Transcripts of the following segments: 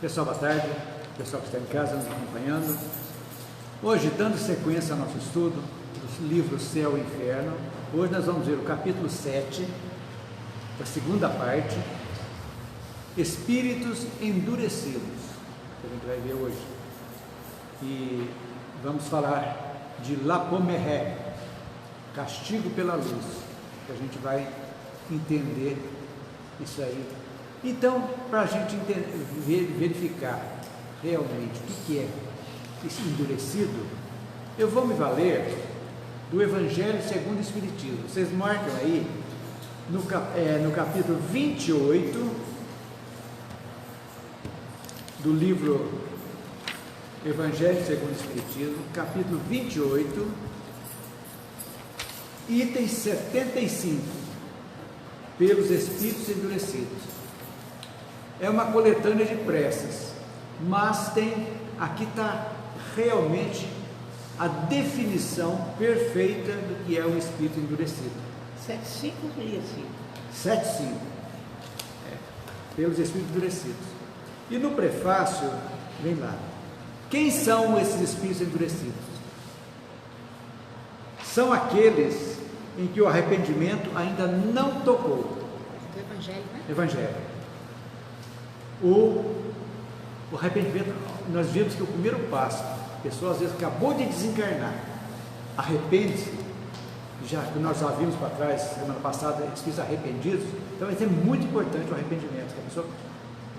Pessoal, boa tarde. Pessoal que está em casa nos acompanhando. Hoje, dando sequência ao nosso estudo dos livros Céu e Inferno, hoje nós vamos ver o capítulo 7, a segunda parte, Espíritos Endurecidos, que a gente vai ver hoje. E vamos falar de Lapomeré, Castigo pela Luz, que a gente vai entender isso aí. Então, para a gente verificar realmente o que é esse endurecido, eu vou me valer do Evangelho segundo o Espiritismo. Vocês marcam aí no capítulo 28 do livro Evangelho segundo o Espiritismo, capítulo 28, item 75, pelos Espíritos Endurecidos. É uma coletânea de preces, mas aqui está realmente a definição perfeita do que é um espírito endurecido. 7,5 ou 7,5. Pelos espíritos endurecidos. E no prefácio, vem lá. Quem são esses espíritos endurecidos? São aqueles em que o arrependimento ainda não tocou. Do Evangelho, né? Evangelho. O arrependimento, nós vimos que o primeiro passo, a pessoa às vezes acabou de desencarnar, arrepende-se, já que nós já vimos para trás, semana passada, espíritos arrependidos. Então é muito importante o arrependimento, que a pessoa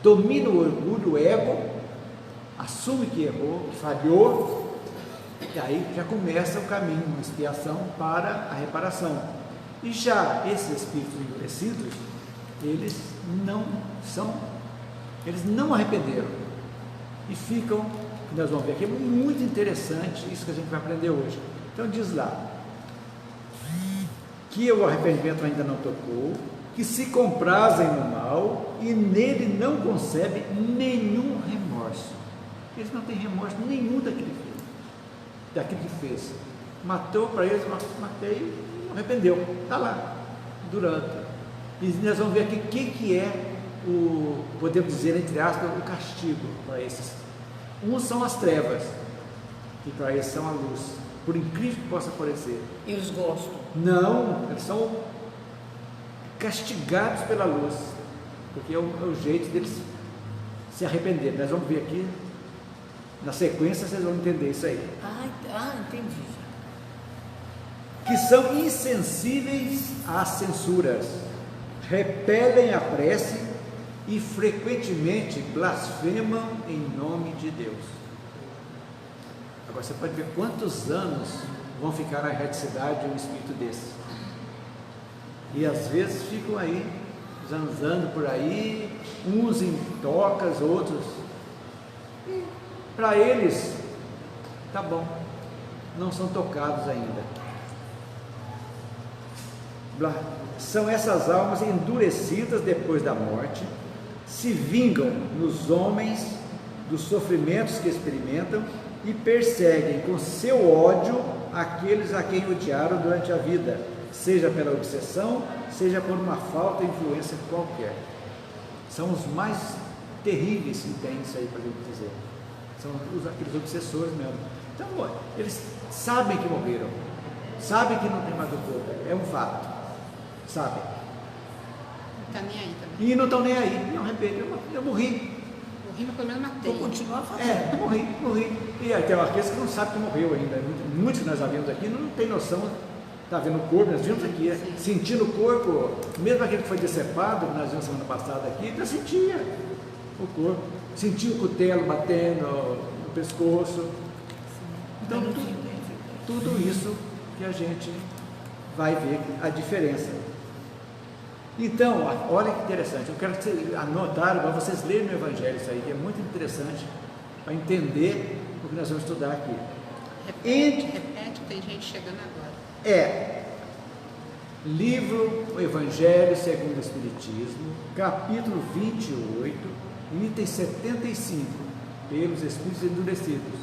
domina o orgulho, o ego, assume que errou, que falhou, e aí já começa o caminho, uma expiação para a reparação. E já esses espíritos endurecidos, eles não arrependeram e ficam, nós vamos ver aqui, é muito interessante isso que a gente vai aprender hoje. Então diz lá, que o arrependimento ainda não tocou, que se comprazem no mal e nele não concebe nenhum remorso. Eles não têm remorso nenhum daquilo que fez. Matou para eles, matei, não arrependeu, está lá, durante. E nós vamos ver aqui o que é podemos dizer, entre aspas, o castigo para esses. Uns são as trevas, e para eles são a luz, por incrível que possa parecer. Eles gostam? Não, eles são castigados pela luz, porque é o jeito deles se arrepender. Nós vamos ver aqui, na sequência vocês vão entender isso aí. Entendi. Que são insensíveis às censuras, repelem a prece e frequentemente blasfemam em nome de Deus. Agora você pode ver quantos anos vão ficar na erraticidade um espírito desse. E às vezes ficam aí, zanzando por aí, uns em tocas, outros. E para eles, tá bom, não são tocados ainda. São essas almas endurecidas depois da morte, se vingam nos homens dos sofrimentos que experimentam e perseguem com seu ódio aqueles a quem odiaram durante a vida, seja pela obsessão, seja por uma falta de influência qualquer. São os mais terríveis que tem isso aí para a gente dizer. São aqueles obsessores mesmo. Então, eles sabem que morreram, sabem que não tem mais o corpo, é um fato, sabem. Não está nem aí também. E não estão nem aí, não arrependem. Eu morri. Morri, mas pelo menos matei. Vou continuar fazendo. Morri. E aí tem aqueles que não sabem que morreu ainda. Muitos que nós já vimos aqui não tem noção. Está vendo o corpo, nós vimos aqui, sentindo o corpo, mesmo aquele que foi decepado, que nós vimos semana passada aqui, já sentia o corpo, sentia o cutelo batendo no pescoço. Então, tudo isso que a gente vai ver a diferença. Então, olha que interessante, eu quero que vocês anotaram, para vocês lerem no Evangelho isso aí, que é muito interessante para entender o que nós vamos estudar aqui. Repete, tem gente chegando agora. Livro O Evangelho segundo o Espiritismo, capítulo 28, item 75, pelos Espíritos Endurecidos,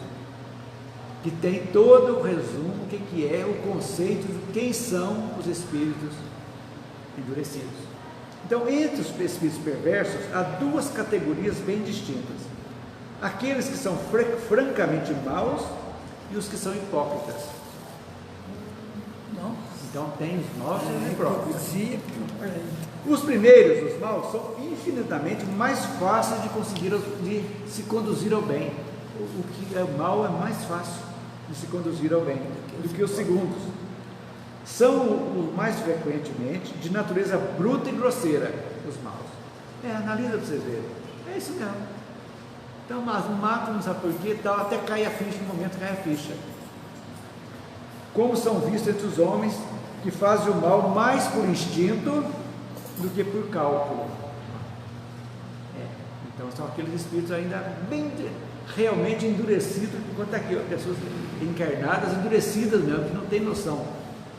que tem todo o resumo, o que é o conceito de quem são os Espíritos endurecidos. Então, entre os espíritos perversos, há duas categorias bem distintas: aqueles que são francamente maus e os que são hipócritas. Então tem os maus e os hipócritas. Os primeiros, os maus, são infinitamente mais fáceis de se conduzir ao bem. O que é mal é mais fácil de se conduzir ao bem do que os segundos. São os mais frequentemente de natureza bruta e grosseira, os maus. Analisa para vocês verem. É isso mesmo. Então, mas mata, não sabe por quê, tal, até cai a ficha, no momento cai a ficha. Como são vistos entre os homens que fazem o mal mais por instinto do que por cálculo. Então são aqueles espíritos ainda bem realmente endurecidos, enquanto aqui pessoas encarnadas, endurecidas mesmo, que não tem noção.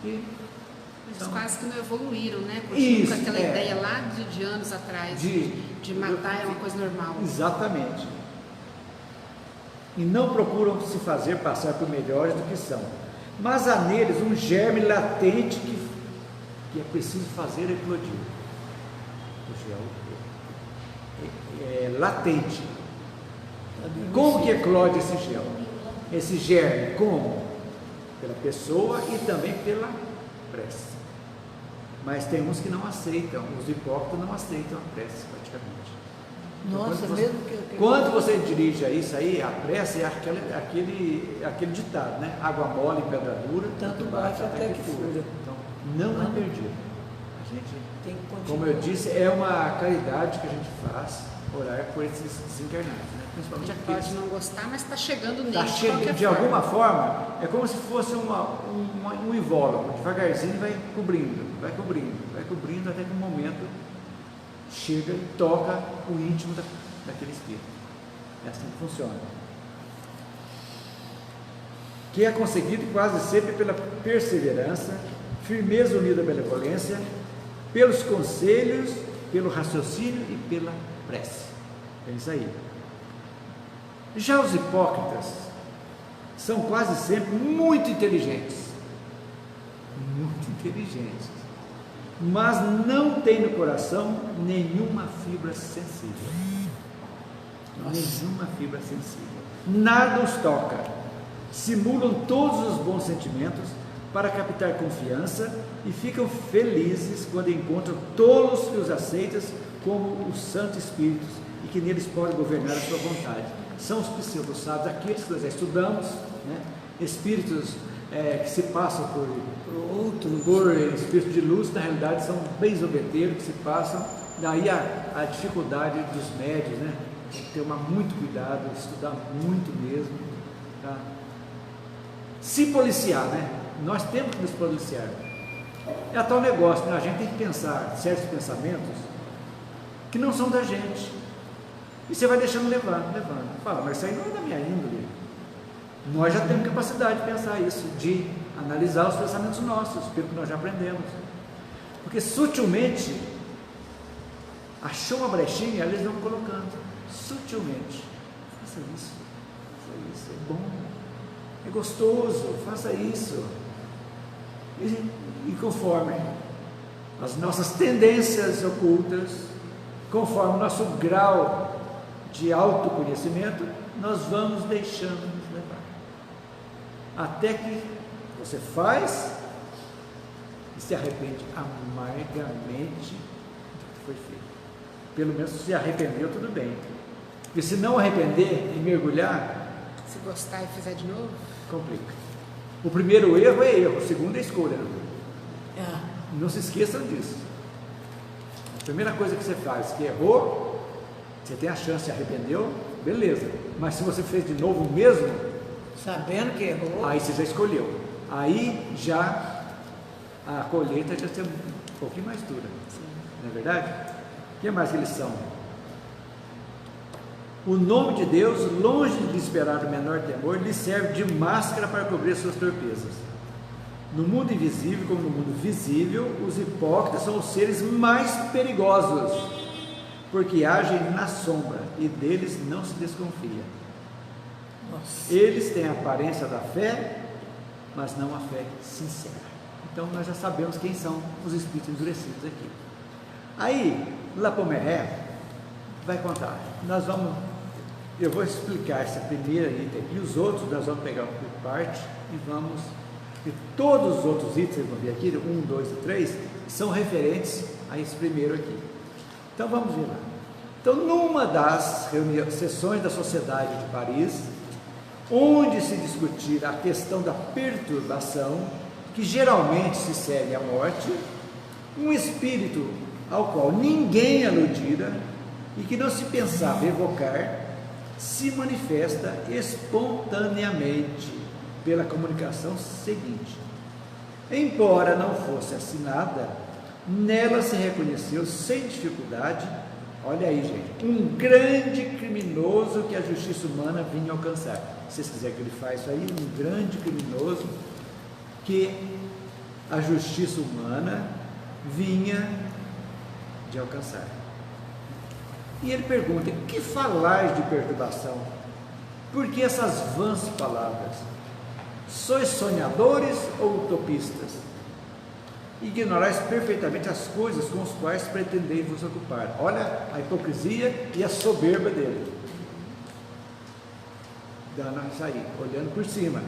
Eles quase que não evoluíram, né? Isso, com aquela ideia lá de anos atrás, de matar é uma coisa normal. Exatamente. E não procuram se fazer passar por melhores do que são. Mas há neles um germe latente que é preciso fazer eclodir. É latente. Como que eclode esse gel? Esse germe, como? Pela pessoa e também pela prece. Mas tem uns que não aceitam, os hipócritas não aceitam a prece praticamente. Nossa, então, mesmo que quando você dirige a isso aí, a prece é aquele ditado, né? Água mole em pedra dura, tanto bate até que fura. Então, não é perdido. A gente, tem que continuar. como eu disse, é uma caridade que a gente faz, orar por esses desencarnados, né? Principalmente aqueles. Pode não gostar, mas está chegando nele. Está chegando, de alguma forma, é como se fosse um invólucro, devagarzinho vai cobrindo, até que um momento chega e toca o íntimo daquele espírito. É assim que funciona. Que é conseguido quase sempre pela perseverança, firmeza unida à benevolência, pelos conselhos, pelo raciocínio e pela prece. É isso aí. Já os hipócritas são quase sempre muito inteligentes, mas não têm no coração nenhuma fibra sensível. Nenhuma fibra sensível. Nada os toca. Simulam todos os bons sentimentos para captar confiança e ficam felizes quando encontram tolos que os aceitam como os santos espíritos e que neles podem governar a sua vontade. São os pseudo-sábios, aqueles que nós já estudamos, né? Espíritos que se passam por espíritos de luz, na realidade são bem zombeteiros que se passam. Daí a dificuldade dos médios, né? Tem que ter muito cuidado, estudar muito mesmo, tá? Se policiar, né? Nós temos que nos policiar. É tal negócio, né? A gente tem que pensar certos pensamentos que não são da gente. E você vai deixando levando. Fala, mas isso aí não é da minha índole. Nós já temos capacidade de pensar isso, de analisar os pensamentos nossos, pelo que nós já aprendemos. Porque sutilmente, achou uma brechinha, eles vão colocando. Sutilmente. Faça isso, é bom, é gostoso, faça isso. E conforme as nossas tendências ocultas, conforme o nosso grau de autoconhecimento, nós vamos deixando nos levar. Até que você faz e se arrepende amargamente do que foi feito. Pelo menos se arrependeu, tudo bem. Porque se não arrepender e mergulhar, se gostar e fizer de novo, complica. O primeiro erro é erro, o segundo é escolha. Não se esqueçam disso. A primeira coisa que você faz, que errou, você tem a chance, se arrependeu, beleza. Mas se você fez de novo o mesmo, sabendo que errou, aí você já escolheu. Aí já a colheita já tem um pouquinho mais dura. Sim. Não é verdade? O que mais que eles são? O nome de Deus, longe de esperar o menor temor, lhe serve de máscara para cobrir suas torpezas. No mundo invisível, como no mundo visível, os hipócritas são os seres mais perigosos, porque agem na sombra e deles não se desconfia. Nossa. Eles têm a aparência da fé, mas não a fé sincera. Então nós já sabemos quem são os espíritos endurecidos aqui. Aí, Lapomeré vai contar. Nós vamos eu vou explicar essa primeira item aqui, os outros nós vamos pegar por parte e todos os outros itens, vocês vão ver aqui, 1, 2 e 3, são referentes a esse primeiro aqui. Então vamos ver lá. Então, numa das sessões da Sociedade de Paris, onde se discutir a questão da perturbação, que geralmente se segue à morte, um espírito ao qual ninguém aludira e que não se pensava evocar, se manifesta espontaneamente pela comunicação seguinte. Embora não fosse assinada, nela se reconheceu sem dificuldade, olha aí, gente, um grande criminoso que a justiça humana vinha alcançar. Se vocês quiserem que ele faça isso aí, um grande criminoso que a justiça humana vinha de alcançar. E ele pergunta: que falais de perturbação? Por que essas vãs palavras? Sois sonhadores ou utopistas? Ignorais perfeitamente as coisas com as quais pretendeis vos ocupar. Olha a hipocrisia e a soberba dele. Dando isso aí, olhando por cima.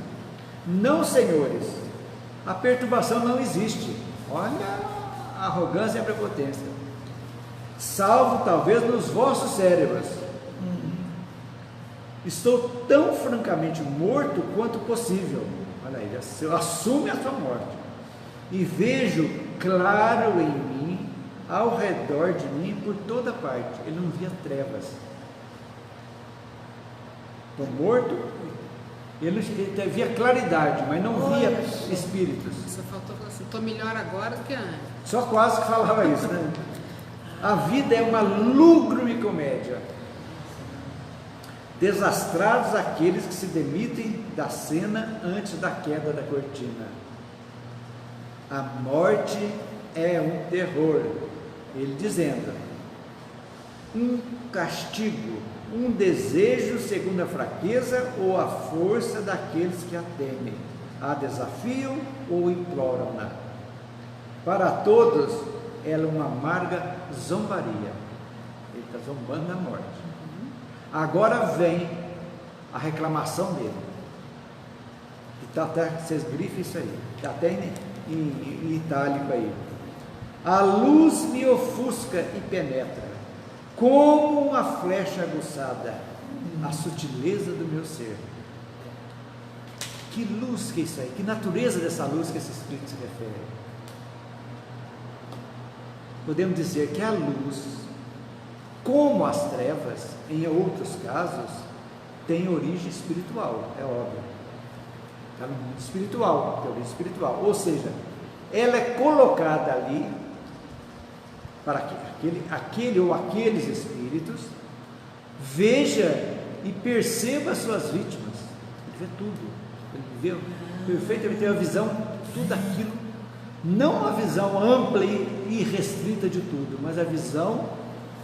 Não, senhores, a perturbação não existe. Olha a arrogância e a prepotência. Salvo talvez nos vossos cérebros. Estou tão francamente morto quanto possível. Olha aí, assume a sua morte. E vejo claro em mim, ao redor de mim, por toda parte. Ele não via trevas. Estou morto. Ele via claridade, mas não via espíritos. Só faltou falar assim: estou melhor agora do que antes. Só quase que falava isso, né? A vida é uma lúgubre comédia. Desastrados aqueles que se demitem da cena antes da queda da cortina. A morte é um terror. Ele dizendo: um castigo, um desejo segundo a fraqueza ou a força daqueles que a temem, a desafiam ou imploram-na. Para todos, ela é uma amarga zombaria. Ele está zombando da morte. Agora vem a reclamação dele. Está até, vocês grifem isso aí, está até em itálico aí. A luz me ofusca e penetra, como uma flecha aguçada, a sutileza do meu ser. Que luz que é isso aí, que natureza dessa luz que esse Espírito se refere. Podemos dizer que a luz, como as trevas, em outros casos, tem origem espiritual, é óbvio. Está no mundo espiritual, tem origem espiritual. Ou seja, ela é colocada ali para que aquele ou aqueles espíritos veja e perceba as suas vítimas. Ele vê tudo, ele vê perfeitamente, tem a visão de tudo aquilo, não uma visão ampla e restrita de tudo, mas a visão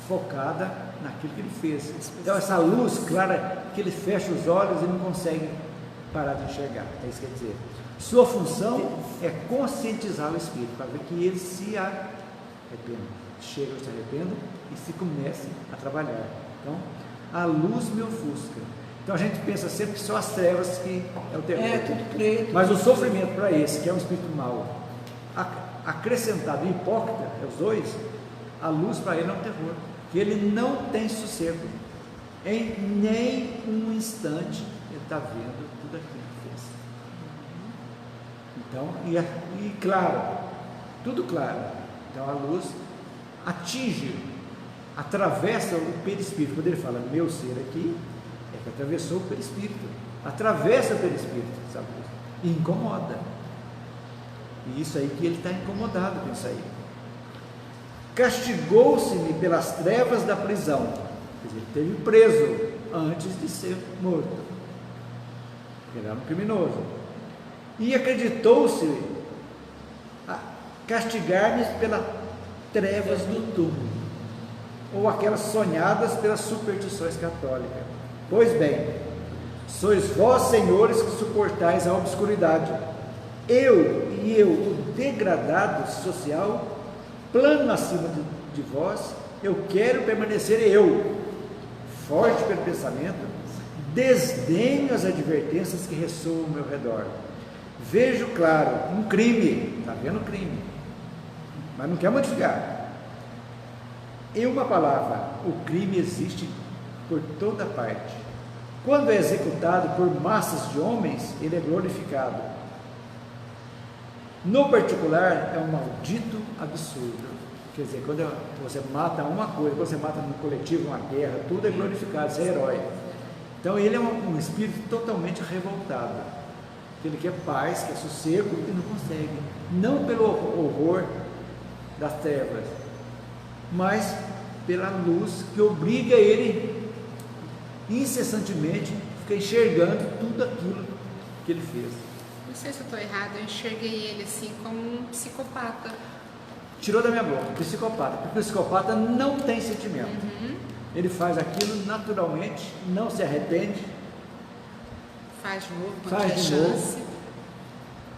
focada naquilo que ele fez. Então essa luz clara, que ele fecha os olhos e não consegue parar de enxergar, é isso que quer dizer. Sua função é conscientizar o espírito, para ver que ele se arrependa, chega a se arrependa e se comece a trabalhar. Então, a luz me ofusca. Então a gente pensa sempre que só as trevas que é o terror. É tudo preto. Mas o sofrimento para esse, que é um espírito mau, acrescentado e hipócrita, é os dois, a luz para ele é um terror, que ele não tem sossego, em nem um instante ele está vendo tudo aquilo que fez. Então, e claro, tudo claro. Então a luz atinge, atravessa o perispírito. Quando ele fala meu ser aqui, é que atravessou o perispírito, atravessa o perispírito, sabe? E incomoda. E isso aí que ele está incomodado com isso aí. Castigou-se-me pelas trevas da prisão. Quer dizer, ele esteve preso antes de ser morto. Ele era um criminoso. E acreditou-se a castigar-me pelas trevas do túmulo, ou aquelas sonhadas pelas superstições católicas. Pois bem, sois vós, senhores, que suportais a obscuridade. Eu, o degradado social, plano acima de vós, eu quero permanecer eu, forte pelo pensamento, desdenho as advertências que ressoam ao meu redor. Vejo claro um crime, está vendo crime, mas não quer modificar. Em uma palavra, o crime existe por toda parte. Quando é executado por massas de homens, ele é glorificado. No particular, é um maldito absurdo. Quer dizer, quando você mata uma coisa, quando você mata no coletivo, uma guerra, tudo é glorificado, você é herói. Então ele é um espírito totalmente revoltado. Ele quer paz, quer sossego e não consegue. Não pelo horror das trevas, mas pela luz que obriga ele incessantemente a ficar enxergando tudo aquilo que ele fez. Não sei se eu estou errada, eu enxerguei ele assim como um psicopata. Tirou da minha boca, psicopata, porque o psicopata não tem sentimento. Ele faz aquilo naturalmente, não se arrepende, faz de novo, faz de chance. Novo.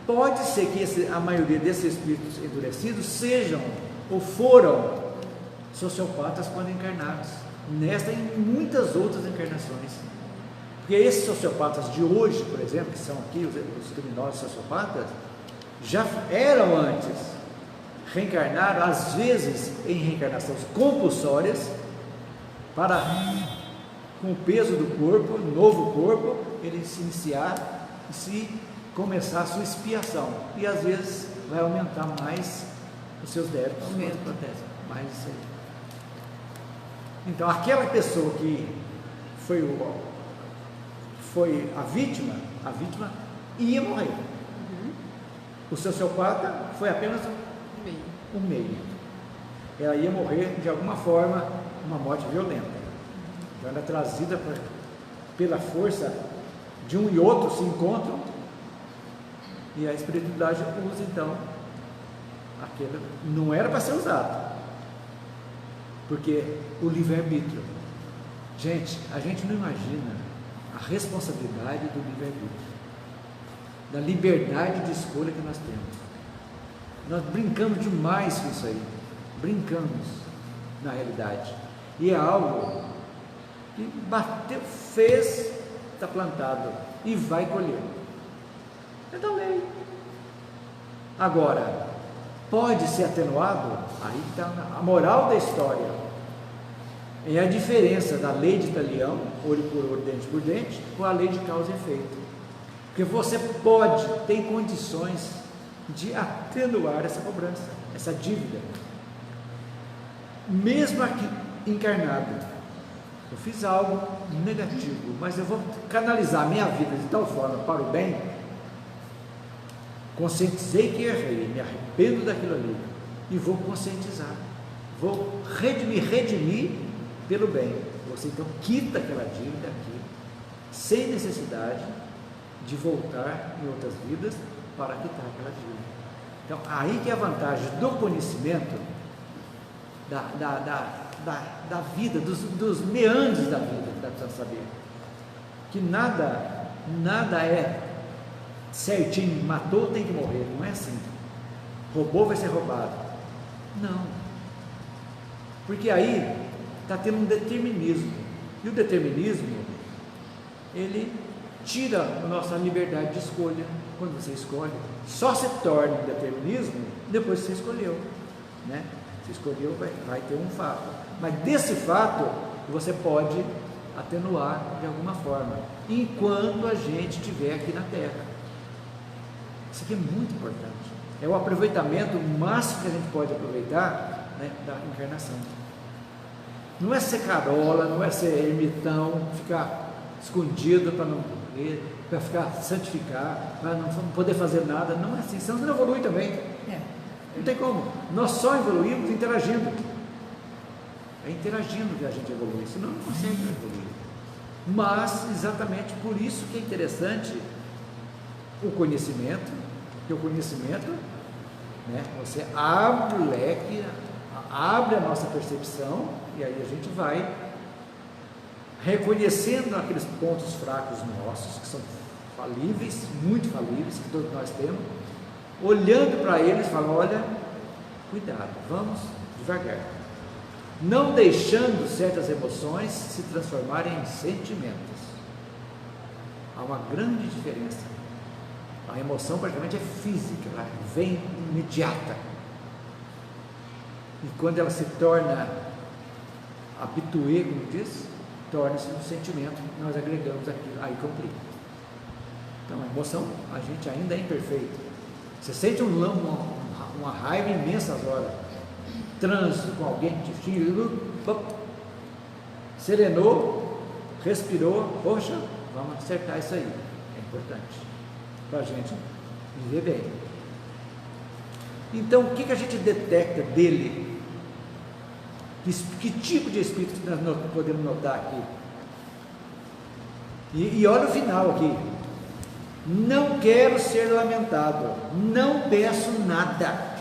Pode ser que a maioria desses espíritos endurecidos sejam ou foram sociopatas quando encarnados, nesta e em muitas outras encarnações. Porque esses sociopatas de hoje, por exemplo, que são aqui os criminosos sociopatas, já eram antes, reencarnaram às vezes em reencarnações compulsórias, para, com o peso do corpo, novo corpo, ele se iniciar e se começar a sua expiação, e às vezes vai aumentar mais os seus débitos, acontece mais isso aí. Então aquela pessoa que foi a vítima ia morrer. O sociopata foi apenas um meio. Ela ia morrer de alguma forma, uma morte violenta. Então ela é trazida pela força de um e outro se encontram, e a espiritualidade usa então aquilo. Não era para ser usado, porque o livre-arbítrio, gente, a gente não imagina a responsabilidade do livre-arbítrio, da liberdade de escolha que nós temos. Nós brincamos demais com isso aí, brincamos na realidade, e é algo que bateu, fez, está plantado e vai colher. É da lei. Agora, pode ser atenuado? Aí está a moral da história. É a diferença da lei de Italião, olho por olho, dente por dente, com a lei de causa e efeito. Porque você pode, tem condições de atenuar essa cobrança, essa dívida. Mesmo aqui encarnado, eu fiz algo negativo, mas eu vou canalizar a minha vida de tal forma para o bem, conscientizei que errei, me arrependo daquilo ali, e vou conscientizar, vou redimir pelo bem. Você então quita aquela dívida aqui, sem necessidade de voltar em outras vidas para quitar aquela dívida. Então, aí que é a vantagem do conhecimento, da vida, dos meandros da vida, que dá para saber, que nada é certinho, matou, tem que morrer, não é assim, roubou, vai ser roubado, não, porque aí está tendo um determinismo, e o determinismo, ele tira a nossa liberdade de escolha. Quando você escolhe, só se torna um determinismo depois que você escolheu, né? Você escolheu, vai ter um fato, mas desse fato você pode atenuar de alguma forma, enquanto a gente estiver aqui na Terra. Isso aqui é muito importante, é o aproveitamento máximo que a gente pode aproveitar, né, da encarnação. Não é ser carola, não é ser ermitão, ficar escondido para não ver, para ficar santificar, para não poder fazer nada, não é assim, senão você não evolui também. Não tem como, nós só evoluímos interagindo, é interagindo que a gente evolui, senão não consegue evoluir. Mas exatamente por isso que é interessante o conhecimento, porque o conhecimento, né, você abre o leque, abre a nossa percepção, e aí a gente vai reconhecendo aqueles pontos fracos nossos, que são falíveis, muito falíveis, que todos nós temos, olhando para eles, falando, olha, cuidado, vamos devagar, não deixando certas emoções se transformarem em sentimentos. Há uma grande diferença. A emoção praticamente é física, ela vem imediata. E quando ela se torna habituê, como diz, torna-se um sentimento, nós agregamos aquilo, aí complica. Então a emoção, a gente ainda é imperfeito. Você sente uma raiva imensa às horas, trânsito com alguém que te xinga, serenou, respirou, poxa, vamos acertar isso aí, é importante para a gente viver bem. Então, o que a gente detecta dele? Que tipo de espírito nós podemos notar aqui? E olha o final aqui. Não quero ser lamentado, não peço nada,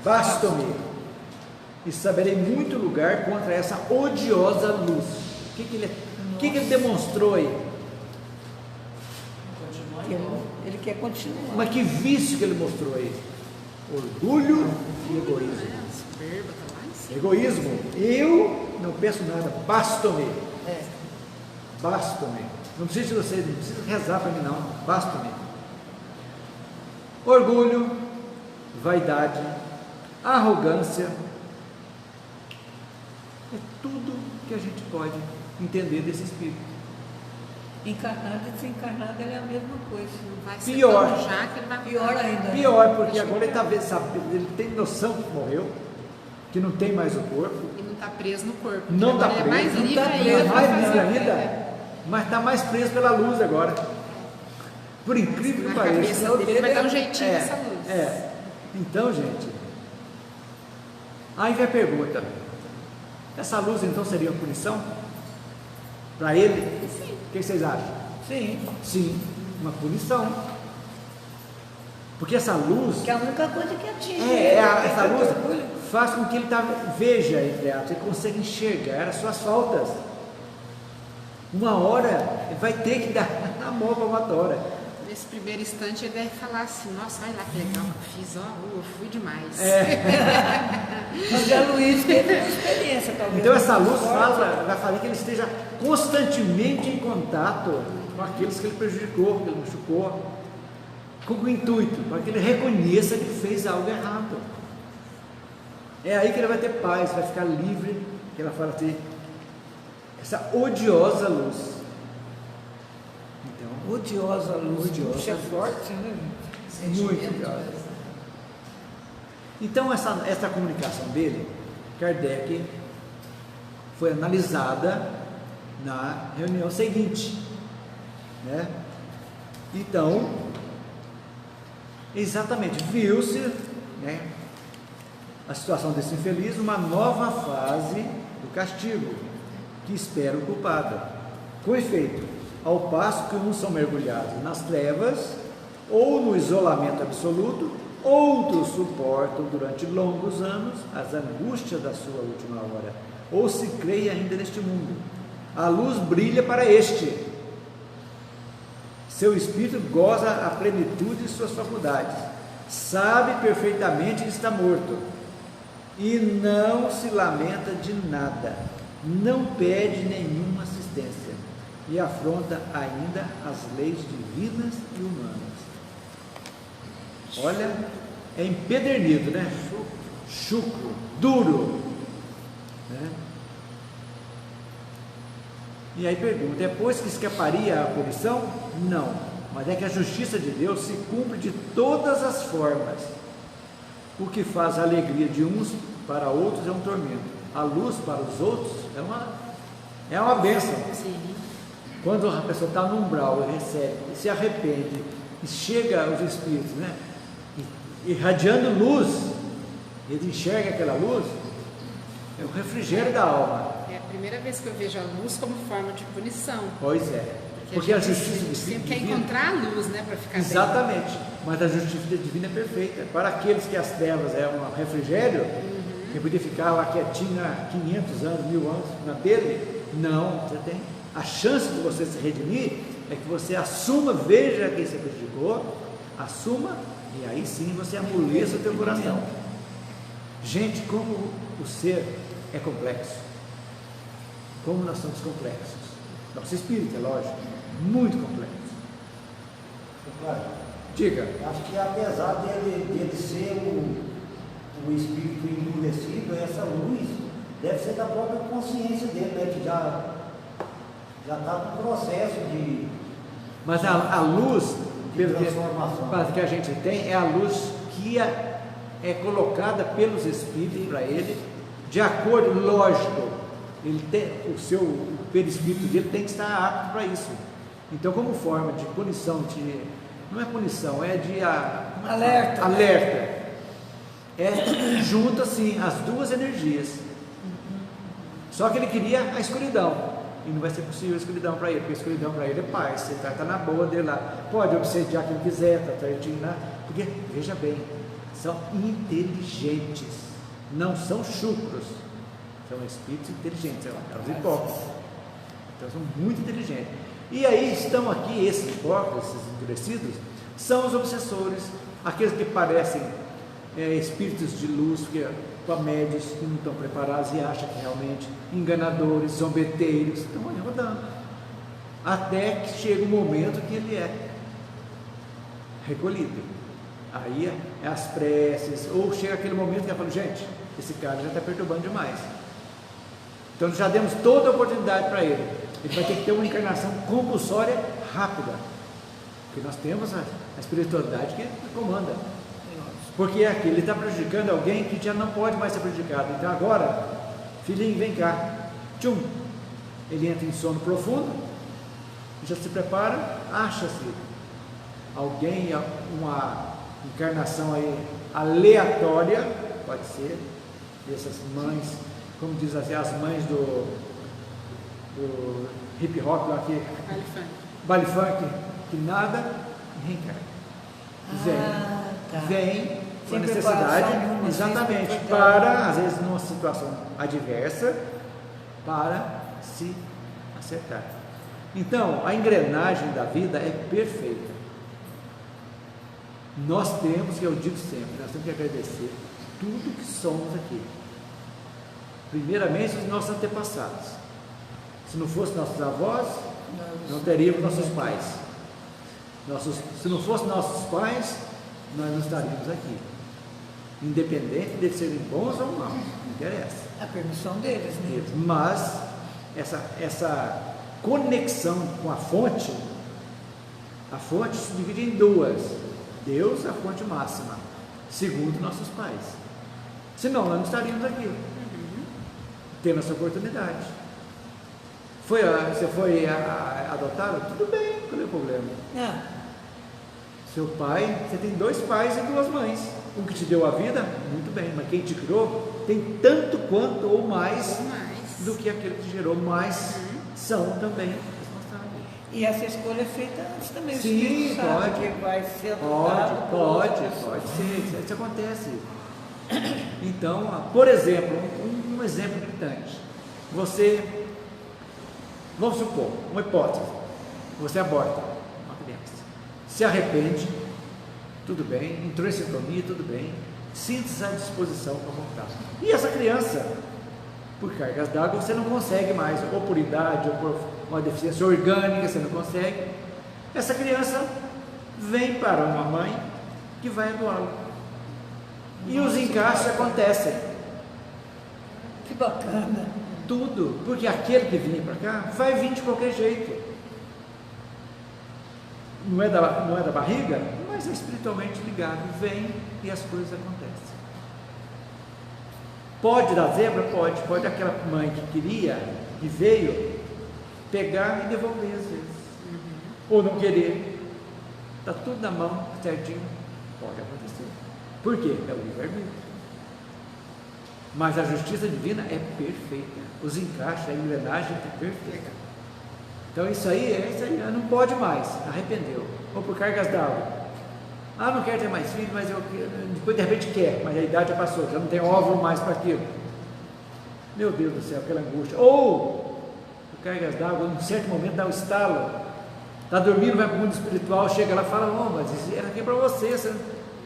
basta-me, e saberei muito lugar contra essa odiosa luz. O que ele demonstrou aí? Ele quer continuar. Mas que vício que ele mostrou aí? Orgulho e egoísmo. Egoísmo, eu não peço nada, basta-me. Basta-me. Não precisa de vocês, não precisa rezar para mim não, basta-me. Orgulho, vaidade, arrogância, é tudo que a gente pode entender desse espírito. Encarnado e desencarnado ele é a mesma coisa. Não vai ser Pior. tão já que ele vai Pior ainda. Pior, porque agora ele está vendo, ele tem noção que morreu, que não tem mais o corpo. E não está preso no corpo. Não está Agora preso, ele é mais não livre tá ainda. preso, mais para livre fazer ainda, o mas está mais preso pela luz agora. Por incrível que na pareça. cabeça dele, ele vai dar um jeitinho nessa luz. Então, gente, aí vem a pergunta: essa luz então seria uma punição para ele? Sim. O que vocês acham? Sim, uma punição. Porque essa luz, Que é a única coisa que atinge. essa luz faz com que ele veja, entre aspas, ele consegue enxergar as suas faltas. Uma hora ele vai ter que dar a mão palmatória. Nesse primeiro instante ele deve falar assim, nossa, olha lá que legal que eu fiz, eu fui demais. Mas é Luiz que teve experiência, talvez. Então essa luz vai fazer que ele esteja constantemente em contato com aqueles que ele prejudicou, que ele machucou, com o intuito, para que ele reconheça que fez algo errado. É aí que ele vai ter paz, vai ficar livre, que ela fala assim, essa odiosa luz. Então, Odiosa luz. Odiosa Puxa, é luz. forte, né? muito odiosa. Então essa comunicação dele, Kardec, foi analisada na reunião seguinte, né? Então, exatamente, viu-se, né, a situação desse infeliz, uma nova fase do castigo, que espera o culpado. Com efeito, ao passo que uns são mergulhados nas trevas, ou no isolamento absoluto, outros suportam durante longos anos as angústias da sua última hora, ou se creia ainda neste mundo. A luz brilha para este. Seu espírito goza a plenitude de suas faculdades, sabe perfeitamente que está morto, e não se lamenta de nada, não pede nenhuma assistência, e afronta ainda as leis divinas e humanas. Olha, é empedernido, né? Chucro, duro, né? E aí pergunta, depois que escaparia a punição? Não, mas é que a justiça de Deus se cumpre de todas as formas. O que faz a alegria de uns para outros é um tormento, a luz para os outros é uma bênção. Sim. Quando a pessoa está no umbral e recebe, e se arrepende, e chega aos espíritos, né, irradiando luz, ele enxerga aquela luz, é o refrigério da alma. É a primeira vez que eu vejo a luz como forma de punição. Pois é, porque a justiça sempre quer divina, encontrar a luz, né, para ficar exatamente, mas a justiça divina é perfeita. Para aqueles que as trevas é um refrigério, que podia ficar lá quietinho há 500 anos, 1000 anos na dele, não, você tem a chance de você se redimir, é que você assuma, veja quem você prejudicou, assuma, e aí sim você amoleça o teu coração. Gente, como o ser é complexo. Como nós somos complexos. Nosso espírito, é lógico, muito complexo. Claro. Diga. Acho que apesar dele ser o espírito endurecido, essa luz deve ser da própria consciência dele, né? Que já está no processo de... Mas a luz de transformação que a gente tem é a luz que é colocada pelos espíritos para ele, de acordo, lógico, ele tem, o perispírito dele tem que estar apto para isso. Então, como forma de punição, não é punição, é de alerta. Alerta. É junto assim as duas energias. Só que ele queria a escuridão. E não vai ser possível a escuridão para ele, porque a escuridão para ele é paz. Você está na boa dele lá. Pode obsediar quem quiser, está certinho lá. Porque, veja bem, são inteligentes. Não são chucros. São espíritos inteligentes, sei lá, os hipócritas. Então são muito inteligentes. E aí estão aqui esses hipócritas, esses endurecidos, são os obsessores, aqueles que parecem espíritos de luz, que médios que não estão preparados e acham que realmente enganadores, zombeteiros, estão aí rodando. Até que chega um momento que ele é recolhido. Aí é as preces, ou chega aquele momento que ela fala, gente, esse cara já está perturbando demais. Então já demos toda a oportunidade para ele. Ele vai ter que ter uma encarnação compulsória rápida. Porque nós temos a espiritualidade que comanda. Porque aqui ele está prejudicando alguém que já não pode mais ser prejudicado. Então agora, filhinho, vem cá. Tchum! Ele entra em sono profundo, já se prepara, acha-se alguém, uma encarnação aí aleatória, pode ser, dessas mães, como diz assim, as mães do hip hop lá que baile funk, que nada reencarna. Vem com a necessidade, exatamente, para, às vezes, numa situação adversa, para se acertar. Então, a engrenagem da vida é perfeita. Nós temos, eu digo sempre, nós temos que agradecer tudo que somos aqui. Primeiramente, os nossos antepassados. Se não fossem nossos avós, não teríamos nossos pais. Se não fossem nossos pais, nós não estaríamos aqui. Independente de serem bons ou maus, não interessa. A permissão deles, né? Mas essa conexão com a fonte se divide em duas. Deus, a fonte máxima, segundo nossos pais. Senão, nós não estaríamos aqui, tendo essa oportunidade. Você foi adotado? Tudo bem, qual é o problema? Seu pai, você tem dois pais e duas mães. Um que te deu a vida, muito bem, mas quem te criou tem tanto quanto ou mais do que aquele que te gerou, mas são também responsáveis. E essa escolha é feita antes também. Sim, pode. Que vai ser adotado. Pode ser, isso acontece. Então, por exemplo, um exemplo gritante. Vamos supor, uma hipótese, você aborta uma criança, se arrepende, tudo bem, entrou em sintonia, tudo bem, sinta-se à disposição para voltar. E essa criança, por cargas d'água, você não consegue mais, ou por idade, ou por uma deficiência orgânica, você não consegue. Essa criança vem para uma mãe que vai doá-lo. E os encaixes acontecem. Que bacana. Tudo, porque aquele que vinha para cá vai vir de qualquer jeito. Não é da barriga, mas é espiritualmente ligado. Vem e as coisas acontecem. Pode dar zebra? Pode aquela mãe que queria, que veio, pegar e devolver às vezes. Ou não querer. Está tudo na mão, certinho. Pode acontecer. Por quê? É o livre-arbítrio. Mas a justiça divina é perfeita. Os encaixes, a engrenagem é perfeita. Então isso aí, não pode mais, arrependeu. Ou por cargas d'água. Não quero ter mais filho, mas depois de repente quer, mas a idade já passou, já não tem óvulo mais para aquilo. Meu Deus do céu, aquela angústia. Ou por cargas d'água, em um certo momento dá um estalo. Está dormindo, vai para o mundo espiritual, chega lá e fala, mas isso era aqui para você.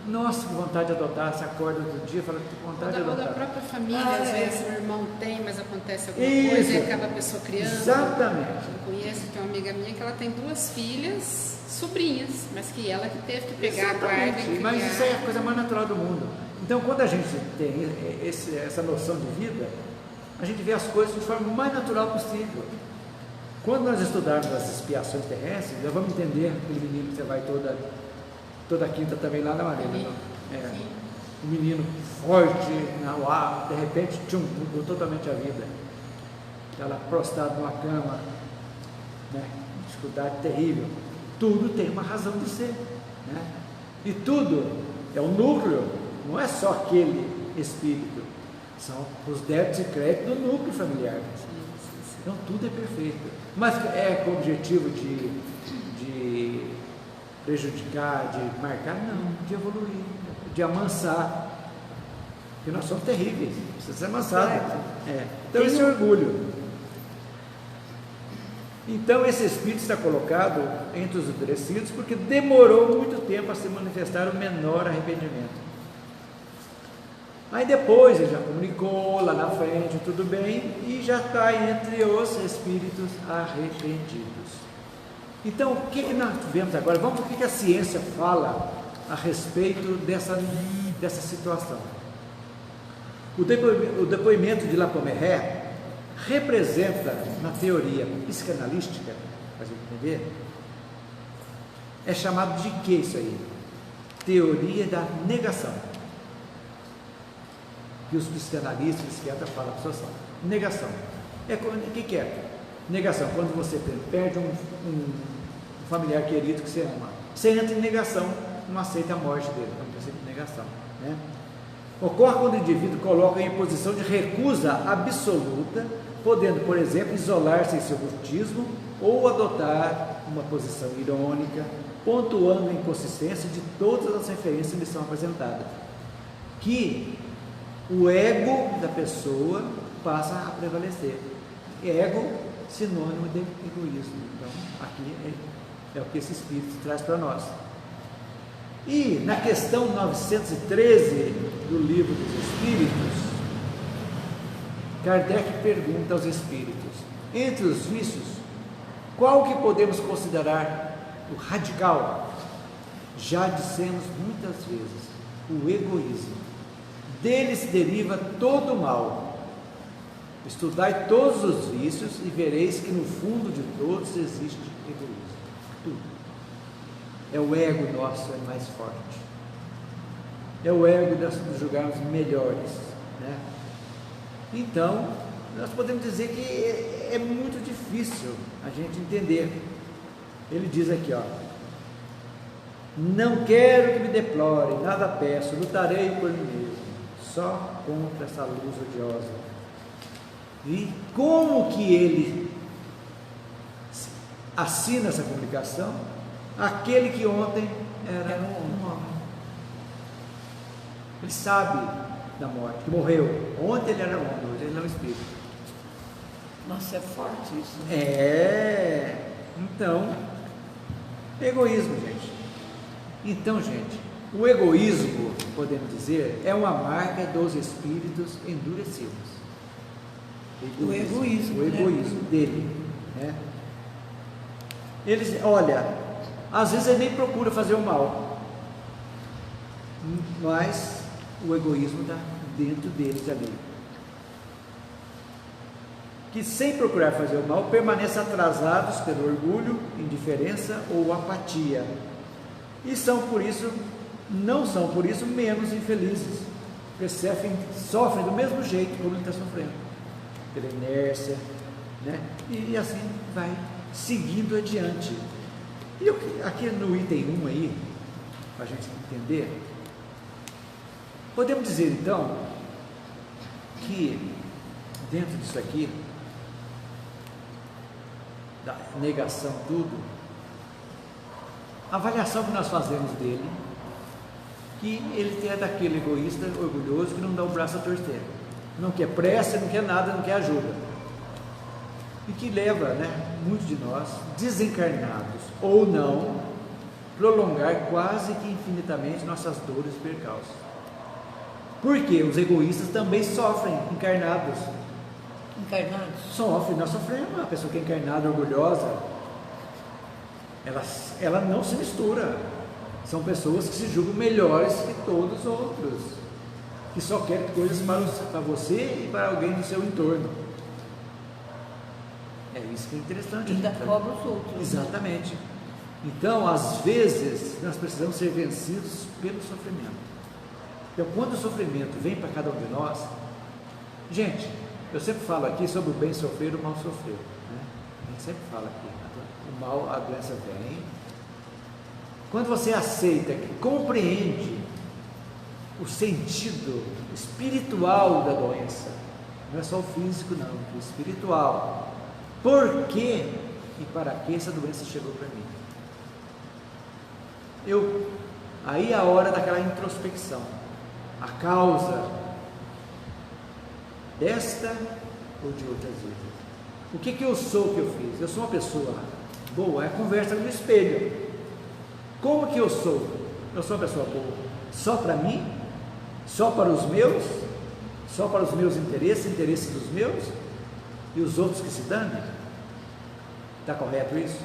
Nossa, que vontade de adotar. Você acorda outro dia e fala que vontade de Ou da adotar. própria família, às vezes o irmão tem, mas acontece alguma Isso. coisa e acaba a pessoa criando. Exatamente. Eu conheço, tem uma amiga minha que ela tem 2 filhas, sobrinhas, mas que ela que teve que pegar a guarda e criar. Mas isso é a coisa mais natural do mundo. Então, quando a gente tem essa noção de vida, a gente vê as coisas de forma mais natural possível. Quando nós estudarmos as expiações terrestres, nós vamos entender aquele menino que você vai toda quinta também lá na Marina. Um menino forte, no ar, de repente, mudou totalmente a vida. Ela prostrada numa cama, né? Dificuldade terrível. Tudo tem uma razão de ser, né? E tudo é o núcleo, não é só aquele espírito, são os débitos e créditos do núcleo familiar. Então tudo é perfeito. Mas é com o objetivo de prejudicar, de marcar? Não, de evoluir, de amansar. Porque nós somos terríveis, precisa ser amansado. Então esse orgulho. Então esse espírito está colocado entre os endurecidos porque demorou muito tempo a se manifestar o menor arrependimento. Aí depois ele já comunicou lá na frente, tudo bem, e já está entre os espíritos arrependidos. Então o que nós vemos agora? Vamos ver o que a ciência fala a respeito dessa situação. O depoimento de Lapoméré representa, na teoria psicanalística, para a gente entender, é chamado de que isso aí? Teoria da negação. Que os psicanalistas, psiquiatras falam para a pessoa, negação. O que é? Negação, quando você perde um familiar querido que você ama, você entra em negação, não aceita a morte dele, é um princípio de negação, né? Ocorre quando o indivíduo coloca em posição de recusa absoluta, podendo, por exemplo, isolar-se em seu mutismo ou adotar uma posição irônica, pontuando a inconsistência de todas as referências que lhe são apresentadas. Que o ego da pessoa passa a prevalecer. Ego, sinônimo de egoísmo. Então, aqui é o que esse Espírito traz para nós. E na questão 913 do Livro dos Espíritos, Kardec pergunta aos Espíritos: entre os vícios, qual que podemos considerar o radical? Já dissemos muitas vezes, o egoísmo. Dele se deriva todo o mal. Estudai todos os vícios e vereis que no fundo de todos existe egoísmo. Tudo. É o ego nosso, é mais forte. É o ego de julgarmos melhores, né? Então, nós podemos dizer que é muito difícil a gente entender. Ele diz aqui, ó: não quero que me deplore, nada peço, lutarei por mim mesmo, só contra essa luz odiosa. E como que ele assina essa comunicação? Aquele que ontem era um homem. Ele sabe da morte, que morreu. Ontem ele era um homem, hoje ele é um espírito. Nossa, é forte isso. Então, egoísmo, gente. Então, gente, o egoísmo, podemos dizer, é uma marca dos espíritos endurecidos. O egoísmo dele, né? Eles, olha, às vezes ele nem procura fazer o mal, mas o egoísmo está dentro deles ali. Que sem procurar fazer o mal, permanecem atrasados pelo orgulho, indiferença ou apatia. E não são por isso menos infelizes, porque sofrem do mesmo jeito como ele está sofrendo, pela inércia, né? E assim vai seguindo adiante. E aqui no item 1 aí, para a gente entender, podemos dizer então que dentro disso aqui, da negação tudo, a avaliação que nós fazemos dele, que ele é daquele egoísta, orgulhoso, que não dá o braço a torcer, não quer pressa, não quer nada, não quer ajuda, e que leva, né, muitos de nós, desencarnados ou não, prolongar quase que infinitamente nossas dores e percalços. Porque os egoístas também sofrem, encarnados. Encarnados? Sofre, nós sofremos. A pessoa que é encarnada, orgulhosa, ela não se mistura. São pessoas que se julgam melhores que todos os outros, que só querem coisas para você e para alguém do seu entorno. É isso que é interessante. Ainda cobra os outros. Exatamente. Então, às vezes, nós precisamos ser vencidos pelo sofrimento. Então, quando o sofrimento vem para cada um de nós, gente, eu sempre falo aqui sobre o bem sofrer e o mal sofrer, né? A gente sempre fala aqui, o mal, a doença vem. Quando você aceita, compreende o sentido espiritual da doença, não é só o físico não, o espiritual. Por que e para que essa doença chegou para mim? Aí é a hora daquela introspecção, a causa desta ou de outras vidas. O que eu sou que eu fiz? Eu sou uma pessoa boa, é conversa no espelho. Como que eu sou? Eu sou uma pessoa boa só para mim? Só para os meus? Só para os meus interesses dos meus? E os outros que se danem? Está correto isso?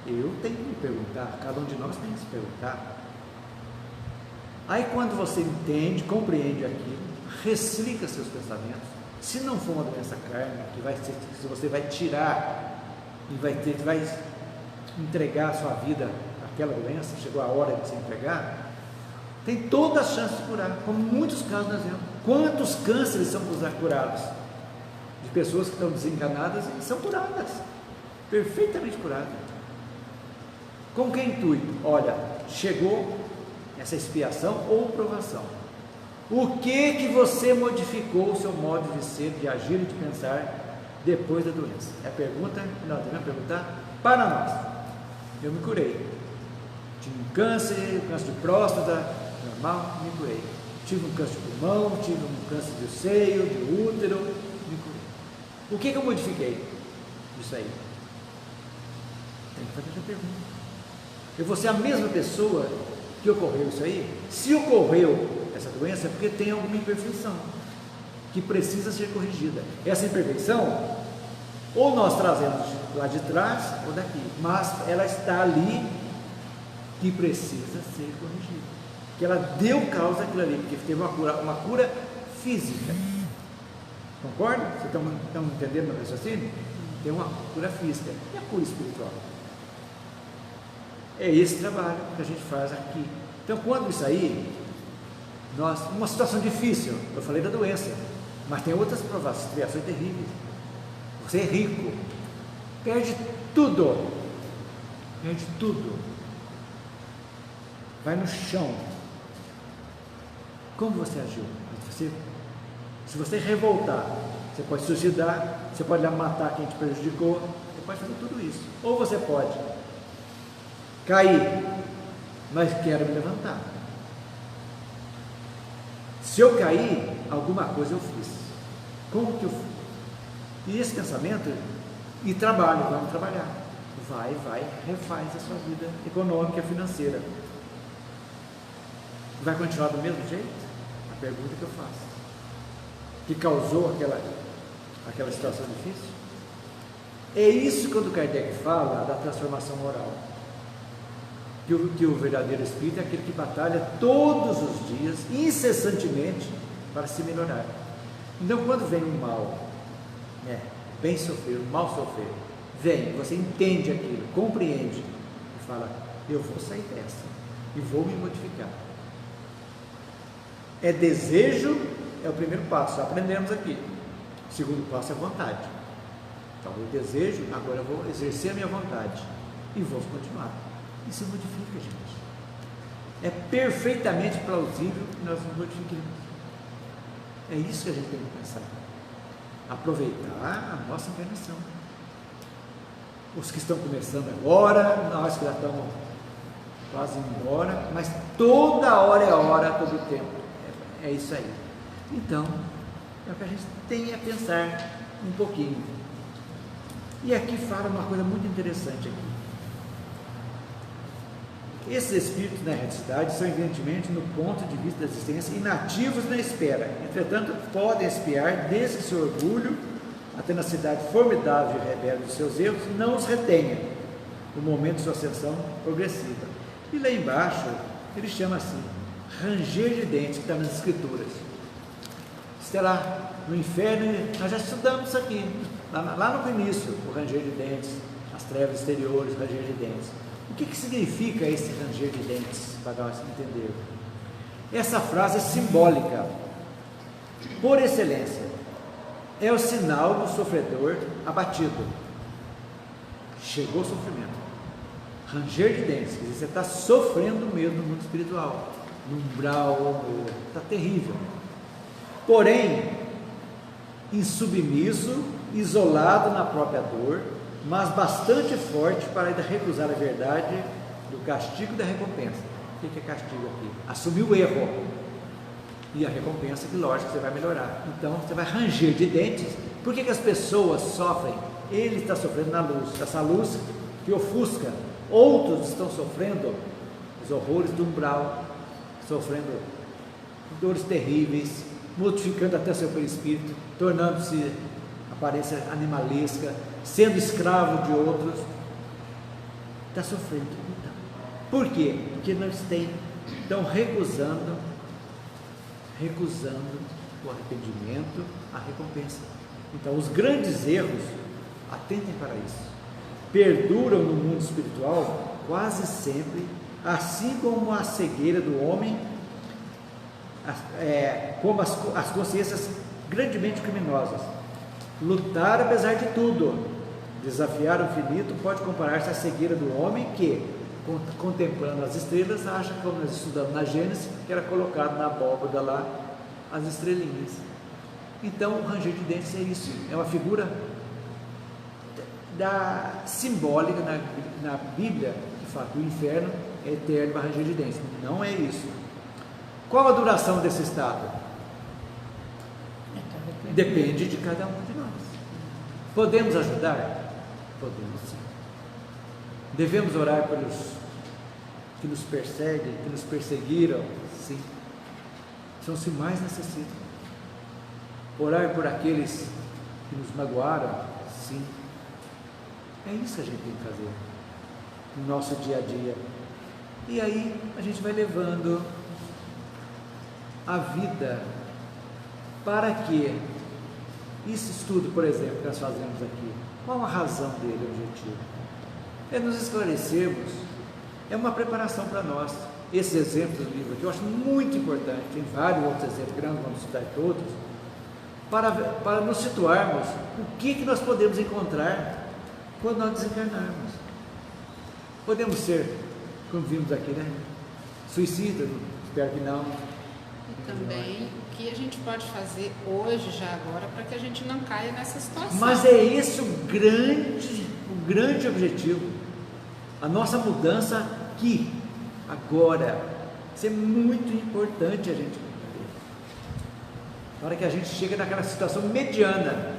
Eu tenho que me perguntar, cada um de nós tem que se perguntar. Aí quando você entende, compreende aquilo, resliga seus pensamentos. Se não for uma doença kármica, que você vai tirar e vai entregar a sua vida àquela doença, chegou a hora de você entregar, tem toda a chance de curar, como muitos casos nós vemos. Quantos cânceres são curados? De pessoas que estão desencanadas e são curadas, perfeitamente curadas. Com que intuito? Olha, chegou essa expiação ou provação. O que você modificou o seu modo de ser, de agir e de pensar depois da doença? É a pergunta que nós devemos perguntar para nós. Eu me curei. Tive um câncer de próstata, normal, me curei. Tive um câncer de pulmão, tive um câncer de seio, de útero, me curei. O que eu modifiquei disso aí? Tem que fazer essa pergunta. Eu vou ser a mesma pessoa que ocorreu isso aí? Se ocorreu essa doença, é porque tem alguma imperfeição que precisa ser corrigida. Essa imperfeição, ou nós trazemos lá de trás ou daqui, mas ela está ali que precisa ser corrigida. Que ela deu causa àquilo ali, porque teve uma cura física. Concorda? Vocês estão entendendo o raciocínio? Tem uma cura física e a cura espiritual. É esse trabalho que a gente faz aqui. Então, quando isso aí, uma situação difícil, eu falei da doença, mas tem outras provações, criações terríveis. Você é rico, perde tudo, vai no chão. Como você agiu? Se você revoltar, você pode suicidar, você pode matar quem te prejudicou, você pode fazer tudo isso. Ou você pode cair, mas quero me levantar. Se eu cair, alguma coisa eu fiz. Como que eu fiz? E esse pensamento, e trabalho, vamos trabalhar. Vai, refaz a sua vida econômica, financeira. Vai continuar do mesmo jeito? A pergunta que eu faço. Que causou aquela situação difícil? É isso quando Kardec fala da transformação moral. Que o verdadeiro espírito é aquele que batalha todos os dias, incessantemente, para se melhorar. Então, quando vem o mal, bem sofrer, o mal sofrer, vem, você entende aquilo, compreende, e fala, eu vou sair dessa, e vou me modificar. É desejo, é o primeiro passo, aprendemos aqui. O segundo passo é vontade. Então, eu desejo, agora eu vou exercer a minha vontade, e vou continuar. Isso modifica, gente. É perfeitamente plausível que nós nos modifiquemos. É isso que a gente tem que pensar. Aproveitar a nossa encarnação. Os que estão começando agora, nós que já estamos quase indo embora, mas toda hora é hora, todo tempo. É isso aí. Então, é o que a gente tem a pensar um pouquinho. E aqui fala uma coisa muito interessante aqui. Esses espíritos na erraticidade são evidentemente, no ponto de vista da existência, inativos na espera. Entretanto, podem espiar desde que seu orgulho, a tenacidade formidável e rebelde dos seus erros, não os retenha no momento de sua ascensão progressiva. E lá embaixo, ele chama assim, ranger de dentes, que está nas escrituras. Estará no inferno, nós já estudamos isso aqui, lá no início, o ranger de dentes, as trevas exteriores, o ranger de dentes. O que significa esse ranger de dentes, para nós entender? Essa frase é simbólica, por excelência, é o sinal do sofredor abatido. Chegou o sofrimento. Ranger de dentes, quer dizer, você está sofrendo mesmo no mundo espiritual, no umbral, está terrível. Porém, insubmisso, isolado na própria dor, mas bastante forte para recusar a verdade do castigo e da recompensa. O que é castigo aqui? Assumir o erro e a recompensa, que lógico, você vai melhorar. Então, você vai ranger de dentes. Por que as pessoas sofrem? Ele está sofrendo na luz, essa luz que ofusca. Outros estão sofrendo os horrores do umbral, sofrendo dores terríveis, modificando até seu perispírito, tornando-se aparência animalesca, sendo escravo de outros, está sofrendo. Então, por quê? Porque nós estão recusando o arrependimento, a recompensa. Então, os grandes erros, atentem para isso, perduram no mundo espiritual quase sempre, assim como a cegueira do homem, como as consciências grandemente criminosas. Lutar apesar de tudo, desafiar o infinito, pode comparar-se à cegueira do homem que, contemplando as estrelas, acha, como nós estudamos na Gênesis, que era colocado na abóbada lá as estrelinhas. Então, o ranger de dentes é isso, é uma figura simbólica na Bíblia, que fala que o inferno é eterno para ranger de dentes. Não é isso. Qual a duração desse estado? Depende de cada um de nós. Podemos ajudar? Podemos sim. Devemos orar pelos que nos perseguem, que nos perseguiram? Sim. São os que mais necessitam. Orar por aqueles que nos magoaram? Sim. É isso que a gente tem que fazer no nosso dia a dia. E aí a gente vai levando a vida para que esse estudo, por exemplo, que nós fazemos aqui, qual a razão dele, o objetivo? É nos esclarecermos, é uma preparação para nós. Esse exemplo do livro aqui eu acho muito importante, tem vários outros exemplos, que não vamos citar todos, para nos situarmos o que nós podemos encontrar quando nós desencarnarmos. Podemos ser, como vimos aqui, né? Suicida, espero que não. E também o que a gente pode fazer hoje, já agora, para que a gente não caia nessa situação. Mas é esse o grande objetivo. A nossa mudança aqui, agora. Isso é muito importante a gente entender. Para que a gente chegue naquela situação mediana.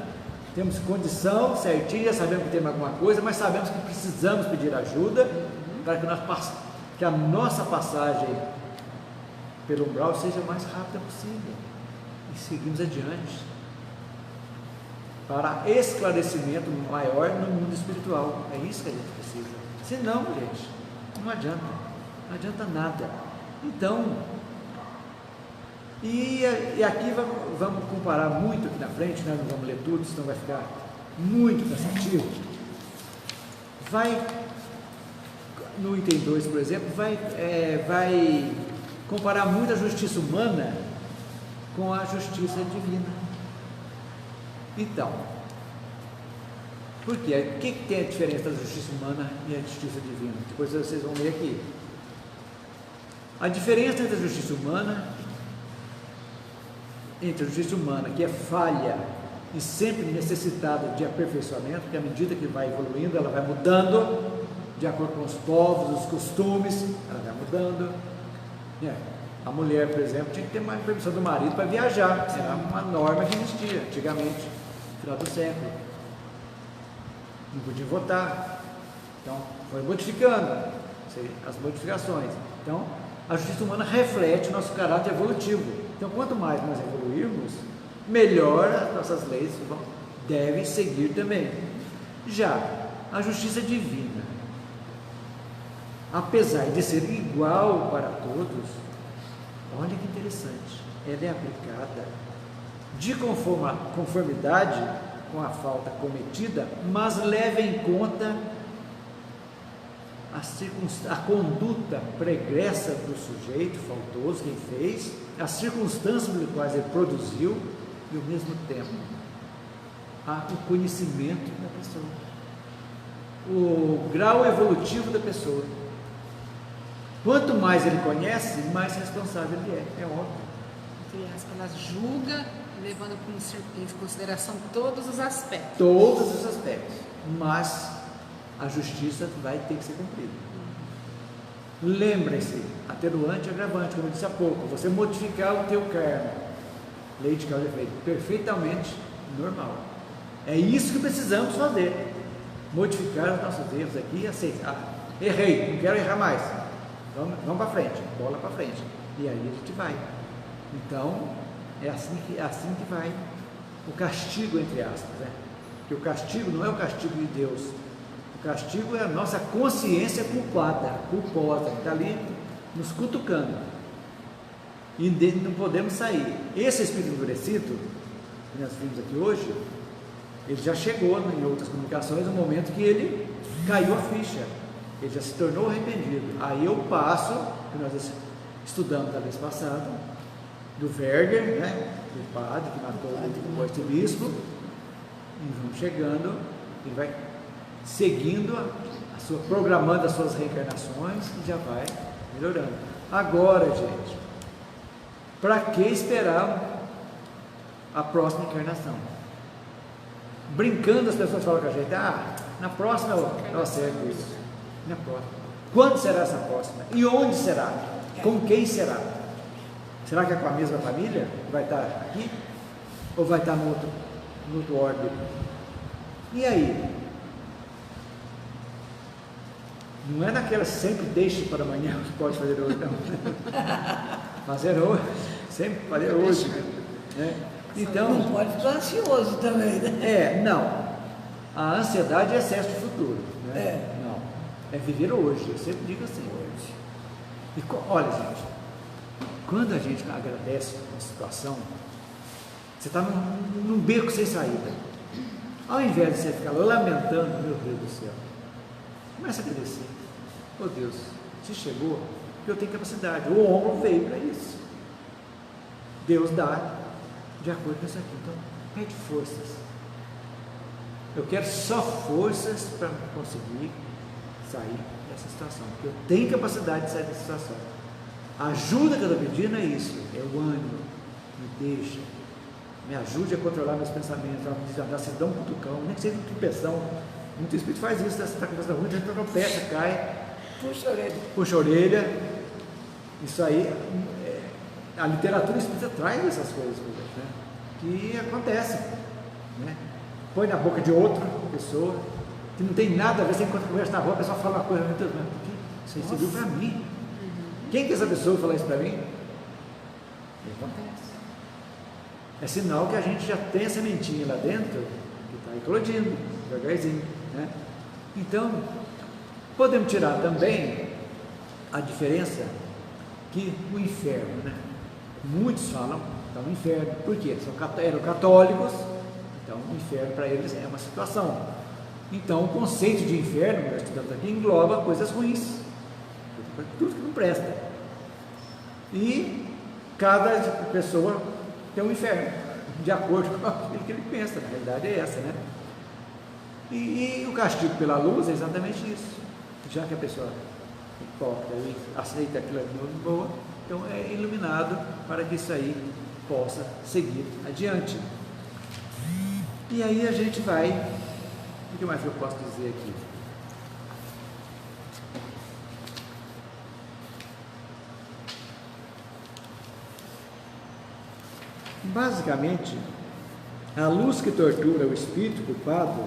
Temos condição certinha, já sabemos que temos alguma coisa, mas sabemos que precisamos pedir ajuda para que a nossa passagem pelo umbral seja o mais rápida possível. E seguimos adiante para esclarecimento maior no mundo espiritual. É isso que a gente precisa. Senão, gente, não adianta nada. Então, e aqui vamos comparar muito aqui na frente, nós não vamos ler tudo, senão vai ficar muito cansativo. No item 2, por exemplo, vai comparar muito a justiça humana com a justiça divina. Então, por quê? O que tem a diferença da justiça humana e a justiça divina? Depois vocês vão ler aqui. A diferença entre a justiça humana, que é falha e sempre necessitada de aperfeiçoamento, porque à medida que vai evoluindo, ela vai mudando, de acordo com os povos, os costumes, ela vai mudando. A mulher, por exemplo, tinha que ter mais permissão do marido para viajar, era uma norma que existia antigamente, no final do século. Não podia votar, então foi modificando, as modificações. Então, a justiça humana reflete o nosso caráter evolutivo. Então, quanto mais nós evoluirmos, melhor as nossas leis devem seguir também. Já a justiça divina, apesar de ser igual para todos, olha que interessante, ela é aplicada de conformidade com a falta cometida, mas leva em conta a conduta pregressa do sujeito faltoso, quem fez, as circunstâncias pelas quais ele produziu e, ao mesmo tempo, o conhecimento da pessoa, o grau evolutivo da pessoa. Quanto mais ele conhece, mais responsável ele é óbvio. Ela julga, levando em consideração todos os aspectos. Todos os aspectos, mas a justiça vai ter que ser cumprida. Lembrem-se, atenuante e agravante, como eu disse há pouco, você modificar o teu karma, lei de causa e efeito, perfeitamente normal. É isso que precisamos fazer, modificar os nossos erros aqui e aceitar. Errei, não quero errar mais, vamos para frente, bola para frente, e aí a gente vai. Então, é assim que vai o castigo, entre aspas, né? Porque o castigo não é o castigo de Deus, o castigo é a nossa consciência culposa, que está ali nos cutucando, e não podemos sair. Esse espírito endurecido, que nós vimos aqui hoje, ele já chegou em outras comunicações, no momento que ele caiu a ficha, ele já se tornou arrependido. Aí eu passo, que nós estudamos da vez passada, do Verger, né, do padre que matou o arcebispo, e vamos chegando, ele vai seguindo programando as suas reencarnações e já vai melhorando. Agora, gente, para que esperar a próxima encarnação? Brincando, as pessoas falam com a gente, na próxima eu acerto isso. Na próxima. Quando será essa próxima? E onde será? Com quem será? Será que é com a mesma família que vai estar aqui? Ou vai estar no outro órbito? E aí? Não é naquela sempre deixe para amanhã o que pode fazer hoje, não. Fazer hoje, sempre fazer hoje. Né? Então, não pode ficar ansioso também, né? Não. A ansiedade é excesso de futuro. Né? Não. É viver hoje. Eu sempre digo assim, hoje. E olha, gente, quando a gente agradece uma situação, você está num beco sem saída. Ao invés de você ficar lamentando, meu Deus do céu, começa a agradecer. Oh Deus, se chegou, eu tenho capacidade. O ombro veio para isso. Deus dá de acordo com isso aqui. Então, pede forças. Eu quero só forças para conseguir sair dessa situação. Porque eu tenho capacidade de sair dessa situação. A ajuda que eu estou pedindo é isso. É o ânimo. Me deixa. Me ajude a controlar meus pensamentos. Já se dá um cutucão, nem que seja um tropeção. Muito espírito faz isso, você está conversando ruim, você tropeça, cai. Puxa a orelha. Puxa a orelha. Isso aí, a literatura espírita traz essas coisas, né? Que acontecem. Né? Põe na boca de outra pessoa, que não tem nada a ver, você enquanto conversa na rua, a pessoa fala uma coisa, muito, isso aí serviu para mim. Quem que é essa pessoa falar isso para mim? Acontece. É sinal que a gente já tem a sementinha lá dentro, que está eclodindo, devagarzinho. Né? Então, podemos tirar também a diferença que o inferno, né? Muitos falam está no inferno, por quê? Eram católicos, então o inferno para eles é uma situação. Então o conceito de inferno, que nós estudamos aqui, engloba coisas ruins, tudo que não presta. E cada pessoa tem um inferno, de acordo com aquilo que ele pensa, na realidade é essa, né? E o castigo pela luz é exatamente isso. Já que a pessoa hipócrita aceita aquilo de boa, então é iluminado para que isso aí possa seguir adiante. E aí a gente vai, o que mais eu posso dizer aqui? Basicamente, a luz que tortura o espírito culpado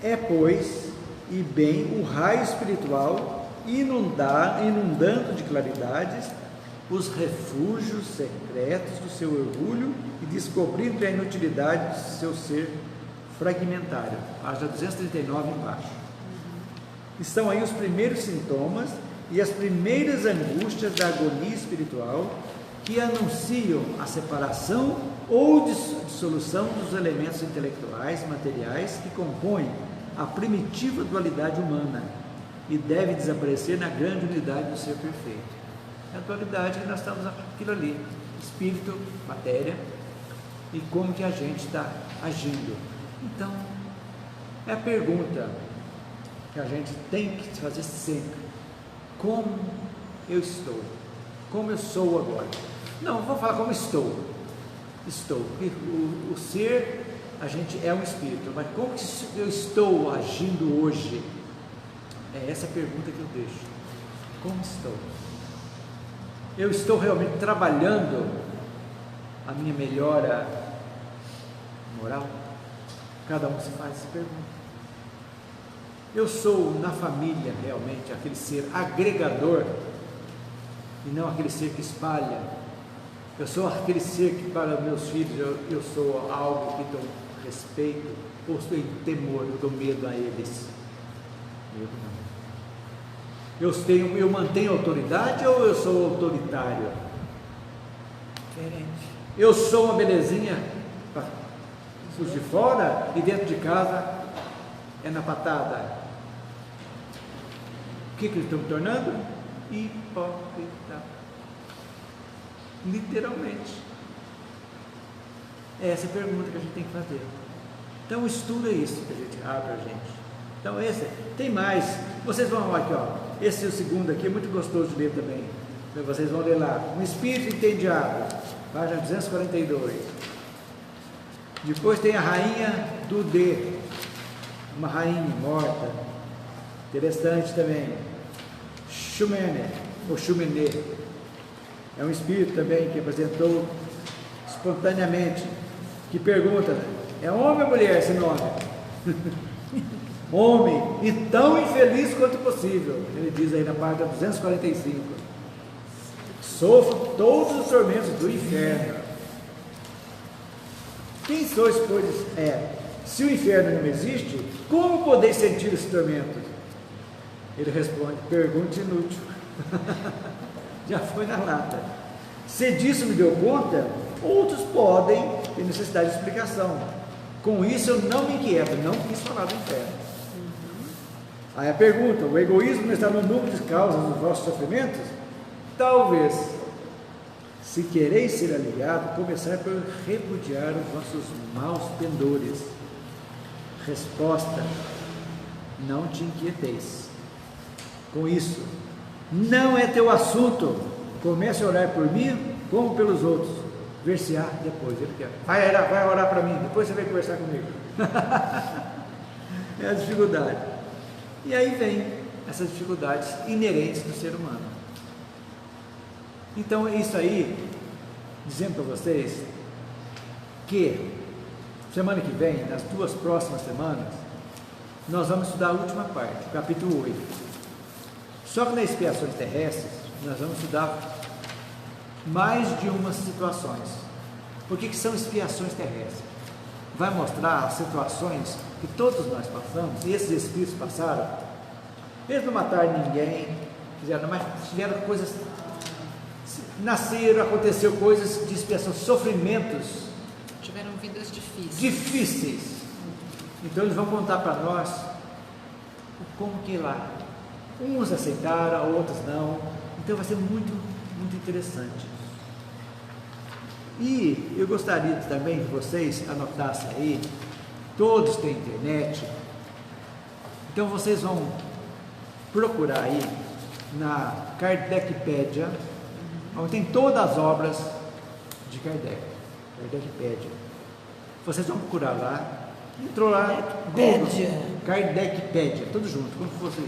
é, pois, e bem o raio espiritual inundando de claridades os refúgios secretos do seu orgulho e descobrindo a inutilidade de seu ser fragmentário. Página 239 embaixo. Estão aí os primeiros sintomas e as primeiras angústias da agonia espiritual que anunciam a separação ou dissolução dos elementos intelectuais, materiais que compõem a primitiva dualidade humana e deve desaparecer na grande unidade do ser perfeito. É a dualidade que nós estamos aquilo ali, espírito, matéria, e como que a gente está agindo. Então, é a pergunta que a gente tem que se fazer sempre: como eu estou? Como eu sou agora? Não, vou falar como estou. Estou. O ser, a gente é um espírito, mas como que eu estou agindo hoje? É essa a pergunta que eu deixo. Como estou? Eu estou realmente trabalhando a minha melhora moral? Cada um se faz essa pergunta. Eu sou na família realmente aquele ser agregador e não aquele ser que espalha. Eu sou aquele ser que para meus filhos eu sou algo que dou respeito, ou estou em temor, eu dou medo a eles. Medo não. Eu mantenho autoridade ou eu sou autoritário? Diferente. Eu sou uma belezinha para os de fora e dentro de casa é na patada. O que eles estão me tornando? Hipócrita. Literalmente. Essa é a pergunta que a gente tem que fazer. Então o estudo é isso que a gente abre a gente. Então esse, tem mais. Vocês vão aqui, ó. Esse é o segundo aqui, é muito gostoso de ler também. Então, vocês vão ler lá. Um espírito entediado, página 242. Depois tem a rainha do D, uma rainha morta. Interessante também. Shumene, ou Shumene. É um espírito também que apresentou espontaneamente, que pergunta: é homem ou mulher esse nome? Homem, e tão infeliz quanto possível. Ele diz aí na página 245: sofro todos os tormentos do inferno. Quem sois, pois, se o inferno não existe, como podeis sentir esse tormento? Ele responde: pergunta inútil. Já foi na lata. Se disso me deu conta, outros podem ter necessidade de explicação. Com isso eu não me inquieto, não quis falar do inferno. Aí a pergunta: o egoísmo não está no número de causas dos vossos sofrimentos? Talvez. Se quereis ser aliviado, começar por repudiar os vossos maus pendores. Resposta: não te inquieteis com isso. Não é teu assunto. Comece a orar por mim como pelos outros. Ver se há depois. Ele quer. Vai orar para mim, depois você vem conversar comigo. É a dificuldade. E aí vem essas dificuldades inerentes do ser humano. Então é isso aí, dizendo para vocês que semana que vem, nas 2 próximas semanas, nós vamos estudar a última parte, capítulo 8. Só que nas expiações terrestres, nós vamos estudar mais de umas situações. Por que são expiações terrestres? Vai mostrar as situações que todos nós passamos, e esses espíritos passaram. Eles não mataram ninguém, mas tiveram coisas, nasceram, aconteceu coisas de expiação, sofrimentos. Tiveram vidas difíceis. Então eles vão contar para nós como que lá. Uns aceitaram, outros não. Então vai ser muito, muito interessante. E eu gostaria também que vocês anotassem aí, todos têm internet, então vocês vão procurar aí na Kardecpédia, onde tem todas as obras de Kardec, Kardecpédia. Vocês vão procurar lá, entrou lá, Kardecpédia, tudo junto, como fosse.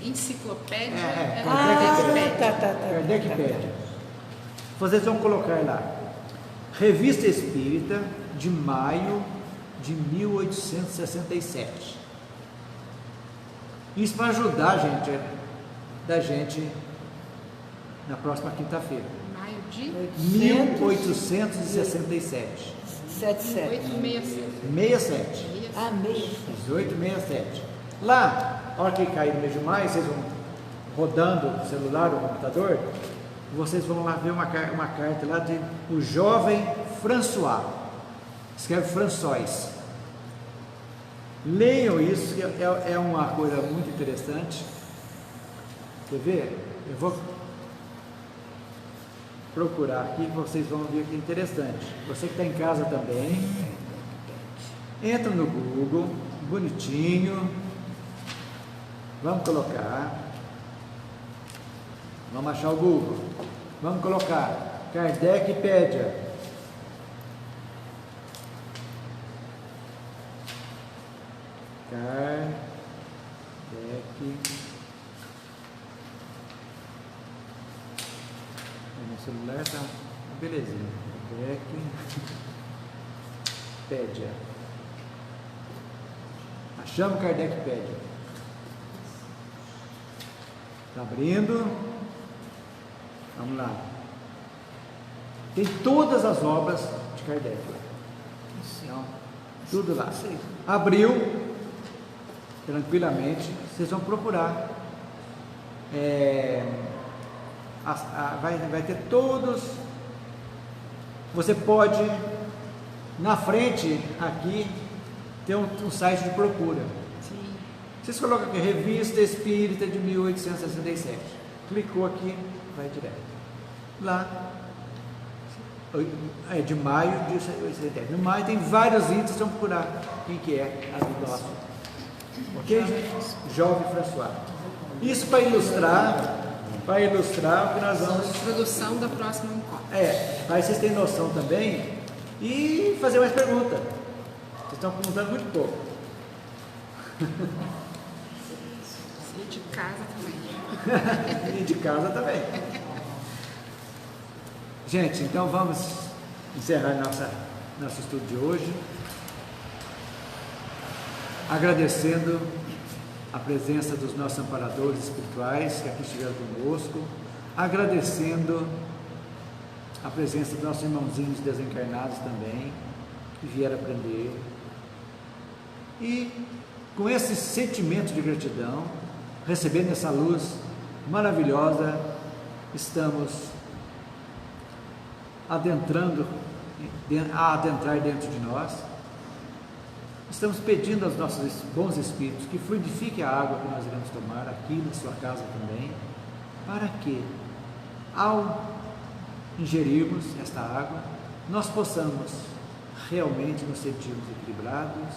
Enciclopédia. Kardecpédia. Vocês vão colocar lá, Revista Espírita, de maio de 1867. Isso para ajudar a gente, da gente na próxima quinta-feira. Maio de 1867. 867. 67. Ah, mês. 1867. Lá, a hora que cair no mês de maio, vocês vão rodando o celular ou o computador, vocês vão lá ver uma carta lá de o jovem François. Escreve François. Leiam isso, que é uma coisa muito interessante. Quer ver? Eu vou procurar aqui, que vocês vão ver que é interessante. Você que está em casa também, entra no Google, bonitinho. Vamos colocar. Vamos achar o Google. Vamos colocar Kardecpédia. Kardec. Meu celular tá belezinha. Kardecpédia. Achamos Kardecpédia. Está abrindo. Vamos lá. Tem todas as obras de Kardec. Então, tudo lá. Abriu. Tranquilamente, vocês vão procurar. Vai ter todos. Você pode, na frente aqui, ter um site de procura. Sim. Vocês colocam aqui, Revista Espírita de 1867. Clicou aqui, vai direto. Lá, é de maio de 1867. No maio tem vários itens, vocês vão procurar quem que é a do assunto. Ok? Jovem François. Isso para ilustrar o que nós vamos. Introdução da próxima encontro. Para vocês terem noção também e fazer mais perguntas. Vocês estão perguntando muito pouco. E de casa também. E de casa também. Gente, então vamos encerrar nosso estudo de hoje. Agradecendo a presença dos nossos amparadores espirituais que aqui estiveram conosco, agradecendo a presença dos nossos irmãozinhos desencarnados também, que vieram aprender, e com esse sentimento de gratidão, recebendo essa luz maravilhosa, estamos a adentrar dentro de nós. Estamos pedindo aos nossos bons espíritos que fluidifiquem a água que nós iremos tomar aqui na sua casa também, para que, ao ingerirmos esta água, nós possamos realmente nos sentirmos equilibrados,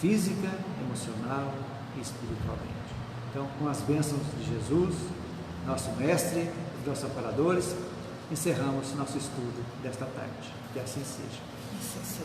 física, emocional e espiritualmente. Então, com as bênçãos de Jesus, nosso mestre, os nossos amparadores, encerramos nosso estudo desta tarde. Que assim seja. Isso,